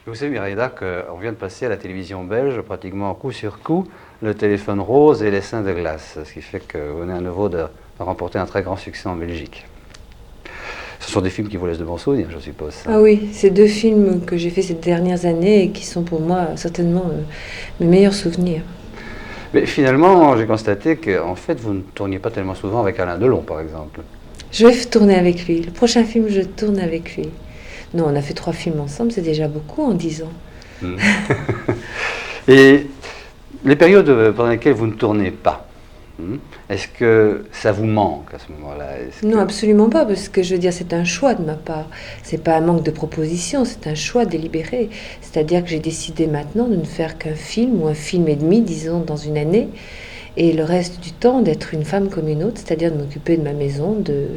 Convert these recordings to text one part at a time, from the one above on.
Vous savez, Mireille Darc, on vient de passer à la télévision belge, pratiquement coup sur coup, Le téléphone rose et Les seins de glace, ce qui fait que vous venez à nouveau de remporter un très grand succès en Belgique. Ce sont des films qui vous laissent de bons souvenirs, je suppose. Ça. Ah oui, c'est deux films que j'ai fait ces dernières années et qui sont pour moi certainement mes meilleurs souvenirs. Mais finalement, j'ai constaté qu'en fait, vous ne tourniez pas tellement souvent avec Alain Delon, par exemple. Je vais tourner avec lui. Le prochain film, je tourne avec lui. Non, on a fait 3 films ensemble, c'est déjà beaucoup en 10 ans. Hmm. Et les périodes pendant lesquelles vous ne tournez pas, est-ce que ça vous manque à ce moment-là? Non, absolument pas, parce que je veux dire, c'est un choix de ma part. C'est pas un manque de proposition, c'est un choix délibéré. C'est-à-dire que j'ai décidé maintenant de ne faire qu'un film ou un film et demi, disons, dans une année, et le reste du temps d'être une femme comme une autre, c'est-à-dire de m'occuper de ma maison, de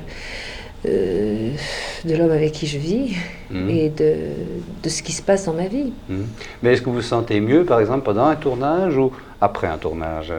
l'homme avec qui je vis et de ce qui se passe dans ma vie. Mais est-ce que vous vous sentez mieux, par exemple, pendant un tournage ou après un tournage?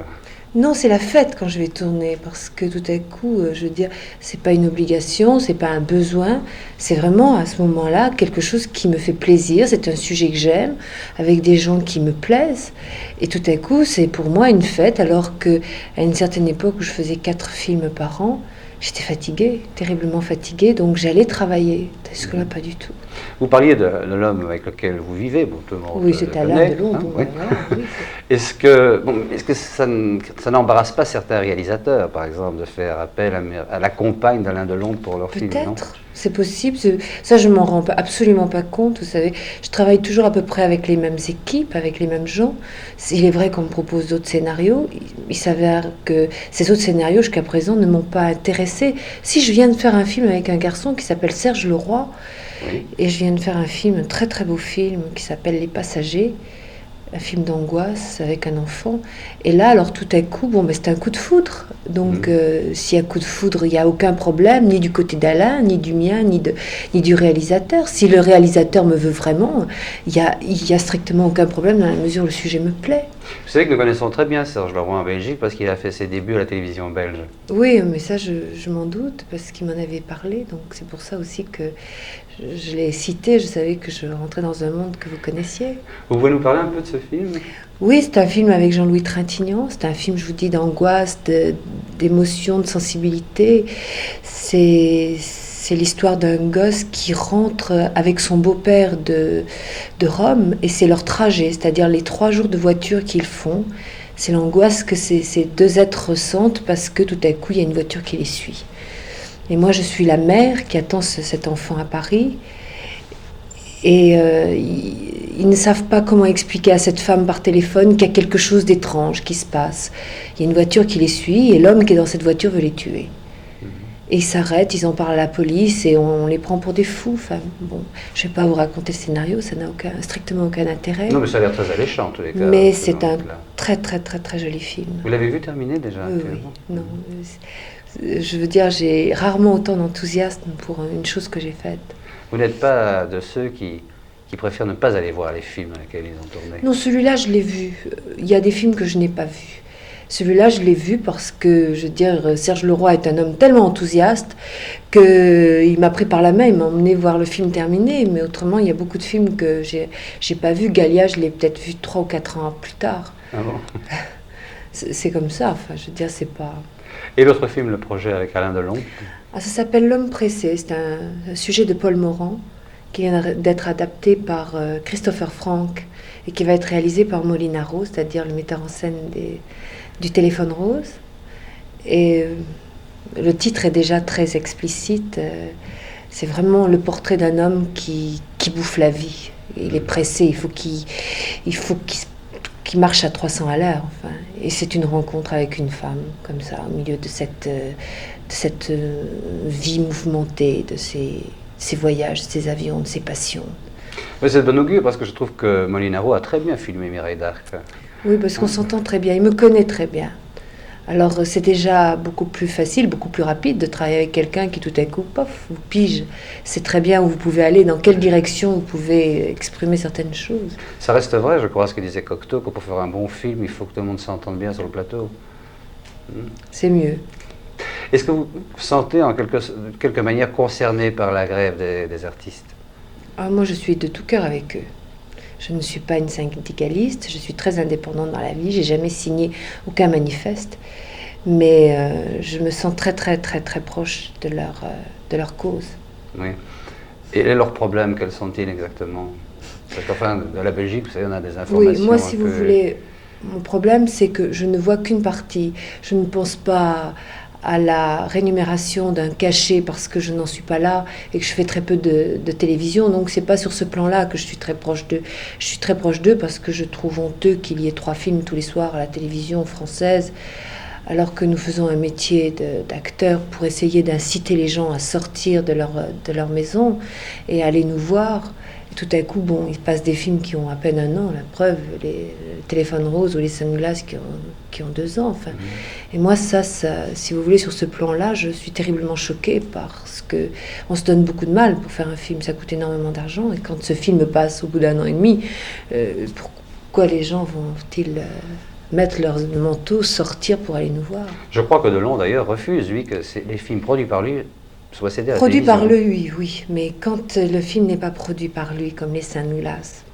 Non, c'est la fête quand je vais tourner, parce que tout à coup, je veux dire, c'est pas une obligation, c'est pas un besoin, c'est vraiment à ce moment-là quelque chose qui me fait plaisir, c'est un sujet que j'aime, avec des gens qui me plaisent, et tout à coup, c'est pour moi une fête, alors que à une certaine époque où je faisais 4 films par an, j'étais fatiguée, terriblement fatiguée, donc j'allais travailler. Est-ce que là, pas du tout. Vous parliez de l'homme avec lequel vous vivez, bon, tout le monde Oui, le c'est connaît. Alain Delon. Oui. Voilà, oui, Est-ce que ça n'embarrasse pas certains réalisateurs, par exemple, de faire appel à la compagne d'Alain Delon pour leur film, non? peut-être, c'est possible. Ça, je m'en rends absolument pas compte. Vous savez, je travaille toujours à peu près avec les mêmes équipes, avec les mêmes gens. Il est vrai qu'on me propose d'autres scénarios. Il s'avère que ces autres scénarios, jusqu'à présent, ne m'ont pas intéressée. Si je viens de faire un film avec un garçon qui s'appelle Serge Leroy, Oui. et je viens de faire un film, un très très beau film, qui s'appelle Les Passagers, un film d'angoisse avec un enfant. Et là, alors tout à coup, bon, ben, c'est un coup de foudre. Donc, s'il y a coup de foudre, il n'y a aucun problème, ni du côté d'Alain, ni du mien, ni du réalisateur. Si le réalisateur me veut vraiment, il y a strictement aucun problème dans la mesure où le sujet me plaît. Vous savez que nous connaissons très bien Serge Leroy en Belgique parce qu'il a fait ses débuts à la télévision belge. Oui, mais ça, je m'en doute, parce qu'il m'en avait parlé. Donc, c'est pour ça aussi que je l'ai cité. Je savais que je rentrais dans un monde que vous connaissiez. Vous pouvez nous parler un peu de ce film? Oui, c'est un film avec Jean-Louis Trintignant. C'est un film, je vous dis, d'angoisse, d'émotion, de sensibilité. C'est l'histoire d'un gosse qui rentre avec son beau-père de Rome, et c'est leur trajet, c'est-à-dire les 3 jours de voiture qu'ils font. C'est l'angoisse que ces 2 êtres ressentent parce que tout à coup, il y a une voiture qui les suit. Et moi, je suis la mère qui attend cet enfant à Paris. Et ils ne savent pas comment expliquer à cette femme par téléphone qu'il y a quelque chose d'étrange qui se passe. Il y a une voiture qui les suit et l'homme qui est dans cette voiture veut les tuer. Et ils s'arrêtent, ils en parlent à la police et on les prend pour des fous. Enfin, bon, je ne vais pas vous raconter le scénario, ça n'a strictement aucun intérêt. Non, mais ça a l'air très alléchant en tous les cas. Mais c'est un très très très très joli film. Vous l'avez vu terminé déjà? Oui. Non, je veux dire, j'ai rarement autant d'enthousiasme pour une chose que j'ai faite. Vous n'êtes pas de ceux qui préfèrent ne pas aller voir les films dans lesquels ils ont tourné? Non, celui-là, je l'ai vu. Il y a des films que je n'ai pas vus. Celui-là, je l'ai vu parce que, je veux dire, Serge Leroy est un homme tellement enthousiaste qu'il m'a pris par la main, il m'a emmené voir le film terminé. Mais autrement, il y a beaucoup de films que j'ai pas vus. Galia, je l'ai peut-être vu 3 ou 4 ans plus tard. Ah bon? C'est comme ça, enfin, je veux dire, c'est pas... Et l'autre film, Le Projet avec Alain Delon? Ah, ça s'appelle L'homme pressé. C'est un sujet de Paul Morand qui vient d'être adapté par Christopher Frank et qui va être réalisé par Molinaro, c'est-à-dire le metteur en scène du Téléphone rose. Et le titre est déjà très explicite. C'est vraiment le portrait d'un homme qui bouffe la vie. Il est pressé, il faut qu'il marche à 300 à l'heure. Enfin. Et c'est une rencontre avec une femme, comme ça, au milieu de cette vie mouvementée, de ces voyages, de ces avions, de ces passions. Oui, c'est de bon augure parce que je trouve que Molinaro a très bien filmé Mireille Darc. Oui, parce qu'on s'entend très bien, il me connaît très bien. Alors c'est déjà beaucoup plus facile, beaucoup plus rapide de travailler avec quelqu'un qui tout à coup, pof, vous pige. C'est très bien où vous pouvez aller, dans quelle direction vous pouvez exprimer certaines choses. Ça reste vrai, je crois, ce que disait Cocteau, que pour faire un bon film, il faut que tout le monde s'entende bien sur le plateau. C'est mieux. Est-ce que vous vous sentez en quelque manière concerné par la grève des artistes? Ah, moi je suis de tout cœur avec eux. Je ne suis pas une syndicaliste, je suis très indépendante dans la vie, j'ai jamais signé aucun manifeste, mais je me sens très très très très proche de leur cause. Oui. Et leurs problèmes, quels sont-ils exactement? Parce qu'enfin, de la Belgique, vous savez, on a des informations. Oui, moi, si vous voulez, mon problème, c'est que je ne vois qu'une partie. Je ne pense pas à la rémunération d'un cachet parce que je n'en suis pas là et que je fais très peu de télévision. Donc, c'est pas sur ce plan-là que je suis très proche d'eux. Je suis très proche d'eux parce que je trouve honteux qu'il y ait 3 films tous les soirs à la télévision française, alors que nous faisons un métier d'acteur pour essayer d'inciter les gens à sortir de leur maison et à aller nous voir. Et tout à coup, bon, il se passe des films qui ont à peine 1 an, la preuve, les Téléphones Roses ou les Sunglasses qui ont 2 ans. Enfin. Et moi, ça, si vous voulez, sur ce plan-là, je suis terriblement choquée parce qu'on se donne beaucoup de mal pour faire un film, ça coûte énormément d'argent. Et quand ce film passe au bout d'1 an et demi, pourquoi les gens vont-ils mettre leur manteau, sortir pour aller nous voir? Je crois que Delon, d'ailleurs, refuse, lui, que les films produits par lui soient cédés à la Produit télévision. par lui, oui, mais quand le film n'est pas produit par lui, comme les Sunglasses,